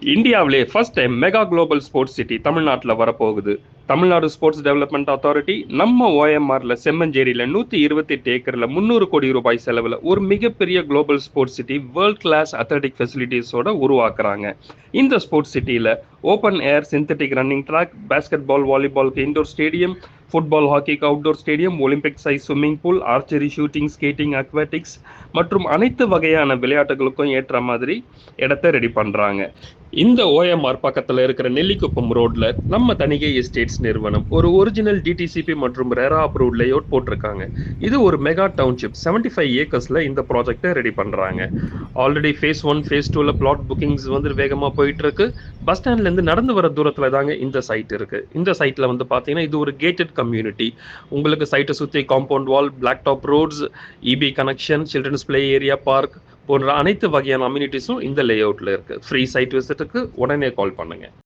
இந்தியாவிலே first time mega global sports city தமிழ்நாட்டில் வரப்போகுது. தமிழ்நாடு ஸ்போர்ட்ஸ் டெவலப்மெண்ட் அத்தாரிட்டி நம்ம ஓஎம்ஆர்ல செம்மஞ்சேரியில 128 ஏக்கர்ல 300 கோடி ரூபாய் செலவுல ஒரு மிகப்பெரிய global sports city world class athletic ஃபெசிலிட்டிஸோட உருவாக்குறாங்க. இந்த ஸ்போர்ட்ஸ் சிட்டியில open air synthetic running track, basketball, வாலிபாலுக்கு இண்டோர் ஸ்டேடியம், ஃபுட்பால், ஹாக்கிக்கு outdoor stadium, Olympic size swimming pool, archery, shooting, skating, aquatics மற்றும் அனைத்து வகையான விளையாட்டுகளுக்கும் ஏற்ற மாதிரி இடத்தை ரெடி பண்றாங்க. இந்த ஓஎம்ஆர் பக்கத்துல இருக்கிற நெல்லிக்குப்பம் ரோட்ல நம்ம தணிகை எஸ்டேட்ஸ் நிறுவனம் ஒரு ஒரிஜினல் டிடிசிபி மற்றும் ரெரா அப்ரூவ்ட் லேஅவுட் போட்டிருக்காங்க. இது ஒரு மெகா டவுன்ஷிப் 75 ஏக்கர்ஸ்ல இந்த ப்ராஜெக்டை ரெடி பண்றாங்க. ஆல்ரெடி ஃபேஸ் 1 ஃபேஸ் 2ல பிளாட் புக்கிங்ஸ் வந்து வேகமா போயிட்டு இருக்கு. பஸ் ஸ்டாண்ட்ல இருந்து நடந்து வர தூரத்துல தாங்க இந்த சைட் இருக்கு. இந்த சைட்ல வந்து பாத்தீங்கன்னா இது ஒரு கேட்டட் கம்யூனிட்டி. உங்களுக்கு சைட்டை சுத்தி compound wall, black top roads, EB connection, children's play area, park போன்ற அனைத்து வகையான அம்யூனிட்டிஸும் இந்த லே அவுட்ல இருக்கு. ஃப்ரீ சைட் விசிட்டுக்கு உடனே கால் பண்ணுங்க.